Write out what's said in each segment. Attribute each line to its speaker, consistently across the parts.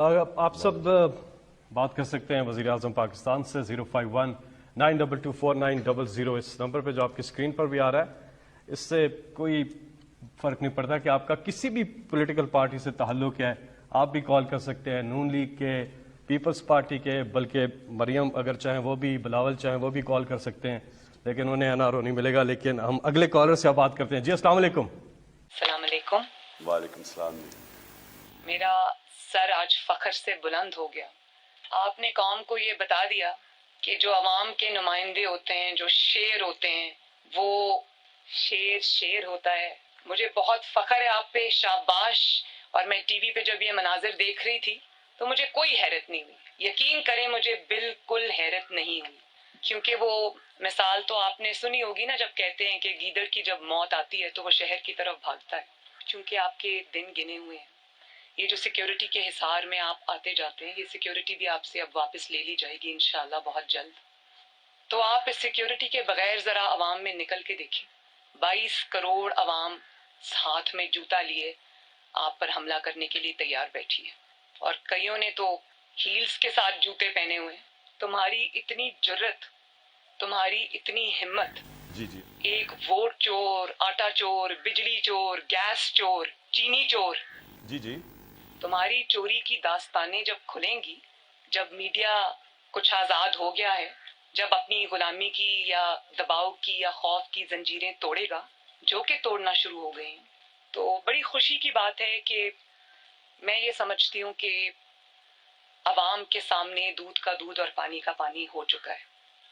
Speaker 1: آپ سب بات کر سکتے ہیں وزیر اعظم پاکستان سے 05192249000 اس نمبر پہ جو آپ کی اسکرین پر بھی آ رہا ہے. اس سے کوئی فرق نہیں پڑتا کہ آپ کا کسی بھی پولیٹیکل پارٹی سے تعلق ہے, آپ بھی کال کر سکتے ہیں, نون لیگ کے, پیپلز پارٹی کے, بلکہ مریم اگر چاہیں وہ بھی, بلاول چاہیں وہ بھی کال کر سکتے ہیں, لیکن انہیں این آر او نہیں ملے گا. لیکن ہم اگلے کالر سے آپ بات کرتے ہیں. جی السلام علیکم.
Speaker 2: السلام علیکم.
Speaker 3: وعلیکم السلام.
Speaker 2: میرا سر آج فخر سے بلند ہو گیا. آپ نے قوم کو یہ بتا دیا کہ جو عوام کے نمائندے ہوتے ہیں, جو شیر ہوتے ہیں, وہ شیر ہوتا ہے. مجھے بہت فخر ہے آپ پہ, شاباش. اور میں ٹی وی پہ جب یہ مناظر دیکھ رہی تھی تو مجھے کوئی حیرت نہیں ہوئی. یقین کریں مجھے بالکل حیرت نہیں ہوئی, کیونکہ وہ مثال تو آپ نے سنی ہوگی نا, جب کہتے ہیں کہ گیدڑ کی جب موت آتی ہے تو وہ شہر کی طرف بھاگتا ہے. چونکہ آپ کے دن گنے ہوئے ہیں. یہ جو سیکیورٹی کے حصار میں آپ آتے جاتے ہیں, یہ سیکیورٹی بھی آپ سے اب واپس لے لی جائے گی انشاءاللہ بہت جلد. تو آپ اس سیکیورٹی کے بغیر ذرا عوام میں نکل کے دیکھیں. 22 کروڑ عوام ہاتھ میں جوتا لیے آپ پر حملہ کرنے کے لیے تیار بیٹھی ہے, اور کئیوں نے تو ہیلز کے ساتھ جوتے پہنے ہوئے. تمہاری اتنی جرت, تمہاری اتنی ہمت.
Speaker 3: جی
Speaker 2: ایک ووٹ چور, آٹا چور, بجلی چور, گیس چور, چینی چور.
Speaker 3: جی
Speaker 2: تمہاری چوری کی داستانیں جب کھلیں گی, جب میڈیا کچھ آزاد ہو گیا ہے, جب اپنی غلامی کی یا دباؤ کی یا خوف کی زنجیریں توڑے گا, جو کہ توڑنا شروع ہو گئی ہیں, تو بڑی خوشی کی بات ہے کہ میں یہ سمجھتی ہوں کہ عوام کے سامنے دودھ کا دودھ اور پانی کا پانی ہو چکا ہے.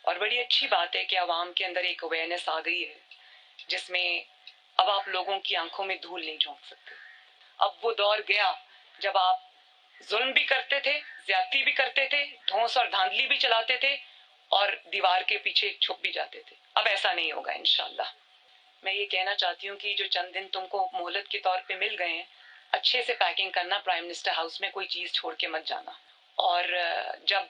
Speaker 2: اور بڑی اچھی بات ہے کہ عوام کے اندر ایک اویئرنیس آ گئی ہے, جس میں اب آپ لوگوں کی آنکھوں میں دھول نہیں جھونک سکتے. اب وہ دور گیا جب آپ ظلم بھی کرتے تھے, زیادتی بھی کرتے تھے, دھونس اور دھاندلی بھی چلاتے تھے, اور دیوار کے پیچھے چھپ بھی جاتے تھے. اب ایسا نہیں ہوگا انشاءاللہ. میں یہ کہنا چاہتی ہوں کہ جو چند دن تم کو مہلت کے طور پہ مل گئے ہیں, اچھے سے پیکنگ کرنا, پرائم منسٹر ہاؤس میں کوئی چیز چھوڑ کے مت جانا. اور جب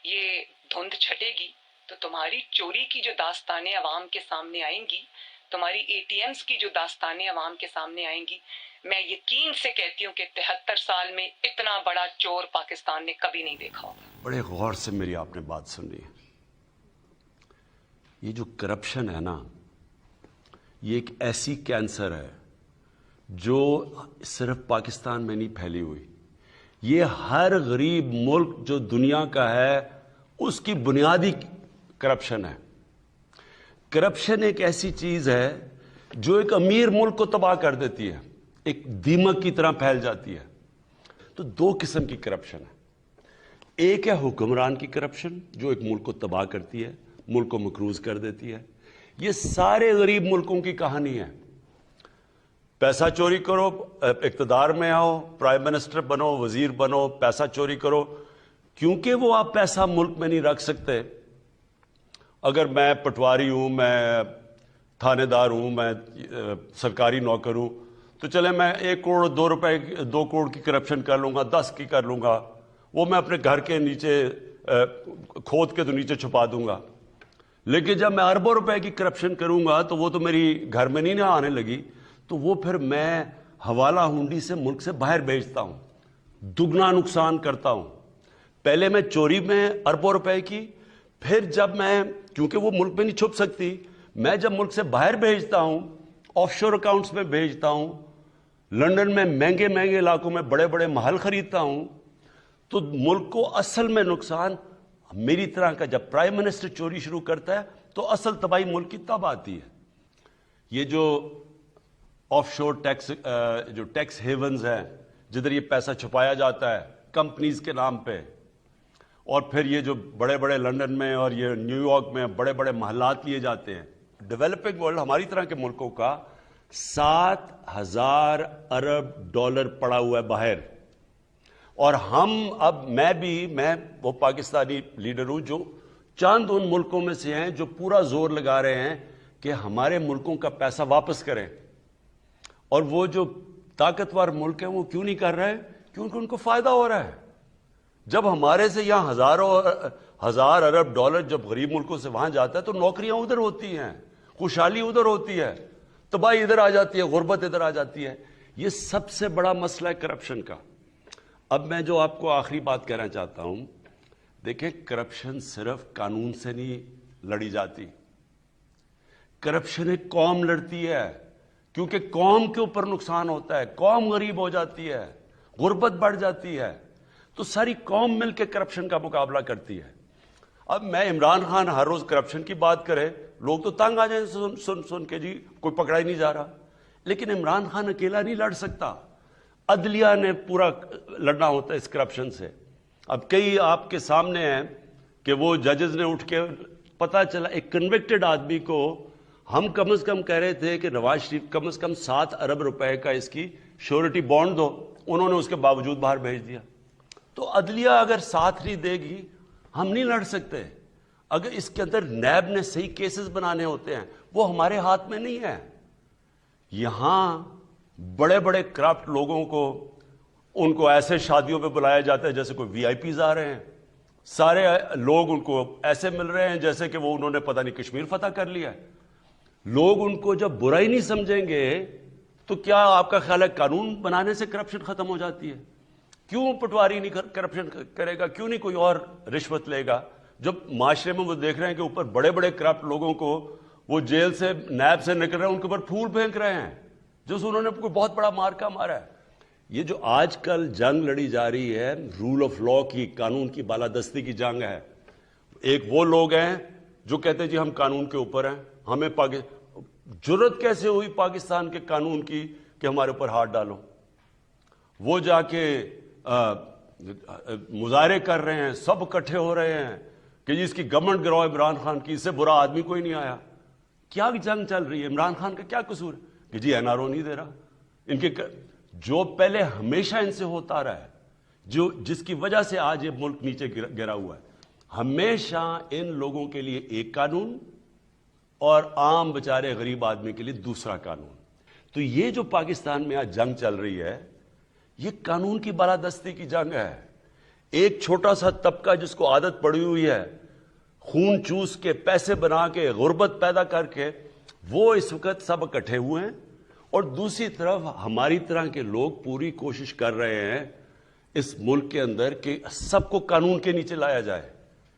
Speaker 2: یہ دھند چھٹے گی تو تمہاری چوری کی جو داستانیں عوام کے سامنے آئیں گی, تمہاری اے ٹی ایمز کی جو داستانیں عوام کے سامنے آئیں گی, میں یقین سے کہتی ہوں کہ 73 سال میں اتنا بڑا چور پاکستان نے کبھی نہیں دیکھا ہوگا.
Speaker 3: بڑے غور سے میری آپ نے بات سنی. یہ جو کرپشن ہے نا, یہ ایک ایسی کینسر ہے جو صرف پاکستان میں نہیں پھیلی ہوئی. یہ ہر غریب ملک جو دنیا کا ہے اس کی بنیادی کرپشن ہے. کرپشن ایک ایسی چیز ہے جو ایک امیر ملک کو تباہ کر دیتی ہے, ایک دیمک کی طرح پھیل جاتی ہے. تو دو قسم کی کرپشن ہے. ایک ہے حکمران کی کرپشن جو ایک ملک کو تباہ کرتی ہے, ملک کو مقروض کر دیتی ہے. یہ سارے غریب ملکوں کی کہانی ہے. پیسہ چوری کرو, اقتدار میں آؤ, پرائم منسٹر بنو, وزیر بنو, پیسہ چوری کرو. کیونکہ وہ آپ پیسہ ملک میں نہیں رکھ سکتے. اگر میں پٹواری ہوں, میں تھانے دار ہوں, میں سرکاری نوکر ہوں, تو چلے میں 1 کروڑ 2 روپے 2 کروڑ کی کرپشن کر لوں گا, 10 کی کر لوں گا, وہ میں اپنے گھر کے نیچے کھود کے تو نیچے چھپا دوں گا. لیکن جب میں اربوں روپے کی کرپشن کروں گا تو وہ تو میری گھر میں نہیں آنے لگی, تو وہ پھر میں حوالہ ہنڈی سے ملک سے باہر بھیجتا ہوں, دگنا نقصان کرتا ہوں. پہلے میں چوری میں اربوں روپے کی, پھر جب میں, کیونکہ وہ ملک میں نہیں چھپ سکتی, میں جب ملک سے باہر بھیجتا ہوں, آف شور اکاؤنٹس میں بھیجتا ہوں, لنڈن میں مہنگے مہنگے علاقوں میں بڑے بڑے محل خریدتا ہوں, تو ملک کو اصل میں نقصان میری طرح کا. جب پرائم منسٹر چوری شروع کرتا ہے تو اصل تباہی ملک کی تب آتی ہے. یہ جو آف شور ٹیکس, جو ٹیکس ہیونز ہیں جدھر یہ پیسہ چھپایا جاتا ہے کمپنیز کے نام پہ, اور پھر یہ جو بڑے بڑے لنڈن میں اور یہ نیو یارک میں بڑے بڑے محلات لیے جاتے ہیں. ڈیولپنگ ورلڈ ہماری طرح کے ملکوں کا 7,000 ارب ڈالر پڑا ہوا ہے باہر. اور ہم اب, میں وہ پاکستانی لیڈر ہوں جو چند ان ملکوں میں سے ہیں جو پورا زور لگا رہے ہیں کہ ہمارے ملکوں کا پیسہ واپس کریں. اور وہ جو طاقتور ملک ہیں وہ کیوں نہیں کر رہے؟ کیونکہ ان کو فائدہ ہو رہا ہے. جب ہمارے سے یہاں ہزار ارب ڈالر جب غریب ملکوں سے وہاں جاتا ہے تو نوکریاں ادھر ہوتی ہیں, خوشحالی ادھر ہوتی ہے, تباہی ادھر آ جاتی ہے, غربت ادھر آ جاتی ہے. یہ سب سے بڑا مسئلہ ہے کرپشن کا. اب میں جو آپ کو آخری بات کہنا چاہتا ہوں، دیکھیں کرپشن صرف قانون سے نہیں لڑی جاتی، کرپشن ایک قوم لڑتی ہے، کیونکہ قوم کے اوپر نقصان ہوتا ہے، قوم غریب ہو جاتی ہے، غربت بڑھ جاتی ہے، تو ساری قوم مل کے کرپشن کا مقابلہ کرتی ہے۔ اب میں عمران خان ہر روز کرپشن کی بات کرے، لوگ تو تنگ آ جائیں سن کے، جی کوئی پکڑا ہی نہیں جا رہا، لیکن عمران خان اکیلا نہیں لڑ سکتا، عدلیہ نے پورا لڑنا ہوتا ہے اس کرپشن سے۔ اب کئی آپ کے سامنے ہیں کہ وہ ججز نے اٹھ کے، پتہ چلا ایک کنوکٹڈ آدمی کو ہم کم از کم کہہ رہے تھے کہ نواز شریف کم از کم 7 ارب روپے کا اس کی شیورٹی بانڈ دو، انہوں نے اس کے باوجود باہر بھیج دیا۔ تو عدلیہ اگر ساتھ نہیں دے گی ہم نہیں لڑ سکتے۔ اگر اس کے اندر نیب نے صحیح کیسز بنانے ہوتے ہیں، وہ ہمارے ہاتھ میں نہیں ہے۔ یہاں بڑے بڑے کرپٹ لوگوں کو ان کو ایسے شادیوں پہ بلایا جاتا ہے جیسے کوئی وی آئی پیز آ رہے ہیں، سارے لوگ ان کو ایسے مل رہے ہیں جیسے کہ وہ انہوں نے پتہ نہیں کشمیر فتح کر لیا ہے۔ لوگ ان کو جب برا ہی نہیں سمجھیں گے تو کیا آپ کا خیال ہے قانون بنانے سے کرپشن ختم ہو جاتی ہے؟ کیوں پٹواری نہیں کرپشن کرے گا؟ کیوں نہیں کوئی اور رشوت لے گا؟ جب معاشرے میں وہ دیکھ رہے ہیں کہ اوپر بڑے بڑے کرپٹ لوگوں کو وہ جیل سے نیب سے نکل رہے ہیں، ان کے اوپر پھول پھینک رہے ہیں جو انہوں نے کوئی بہت بڑا مارکا مارا ہے۔ یہ جو آج کل جنگ لڑی جا رہی ہے رول آف لا کی، قانون کی بالادستی کی جنگ ہے۔ ایک وہ لوگ ہیں جو کہتے ہیں جی ہم قانون کے اوپر ہیں، ہمیں جرت کیسے ہوئی پاکستان کے قانون کی کہ ہمارے اوپر ہاتھ ڈالو؟ وہ جا کے مظاہرے کر رہے ہیں، سب اکٹھے ہو رہے ہیں کہ جی اس کی گورنمنٹ گراؤ عمران خان کی، اس سے برا آدمی کوئی نہیں آیا۔ کیا جنگ چل رہی ہے؟ عمران خان کا کیا قصور ہے کہ جی این آر او نہیں دے رہا؟ ان کے جو پہلے ہمیشہ ان سے ہوتا رہا ہے، جس کی وجہ سے آج یہ ملک نیچے گرا ہوا ہے، ہمیشہ ان لوگوں کے لیے ایک قانون اور عام بیچارے غریب آدمی کے لیے دوسرا قانون۔ تو یہ جو پاکستان میں آج جنگ چل رہی ہے، یہ قانون کی بالادستی کی جنگ ہے۔ ایک چھوٹا سا طبقہ جس کو عادت پڑی ہوئی ہے خون چوس کے، پیسے بنا کے، غربت پیدا کر کے، وہ اس وقت سب اکٹھے ہوئے ہیں، اور دوسری طرف ہماری طرح کے لوگ پوری کوشش کر رہے ہیں اس ملک کے اندر کہ سب کو قانون کے نیچے لایا جائے۔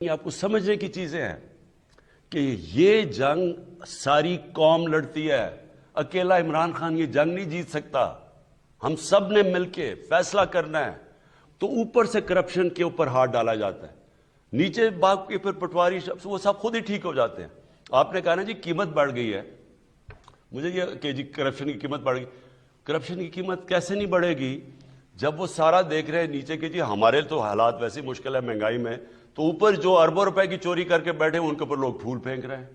Speaker 3: یہ آپ کو سمجھنے کی چیزیں ہیں کہ یہ جنگ ساری قوم لڑتی ہے، اکیلا عمران خان یہ جنگ نہیں جیت سکتا، ہم سب نے مل کے فیصلہ کرنا ہے۔ تو اوپر سے کرپشن کے اوپر ہاتھ ڈالا جاتا ہے، نیچے باپ کے پھر پٹواری وہ سب خود ہی ٹھیک ہو جاتے ہیں۔ آپ نے کہا نا جی قیمت بڑھ گئی ہے، مجھے یہ کہ جی کرپشن کی قیمت بڑھ گئی، کرپشن کی قیمت کیسے نہیں بڑھے گی جب وہ سارا دیکھ رہے ہیں نیچے کہ جی ہمارے تو حالات ویسے مشکل ہے مہنگائی میں، تو اوپر جو اربوں روپے کی چوری کر کے بیٹھے ہیں ان کے اوپر لوگ پھول پھینک رہے ہیں۔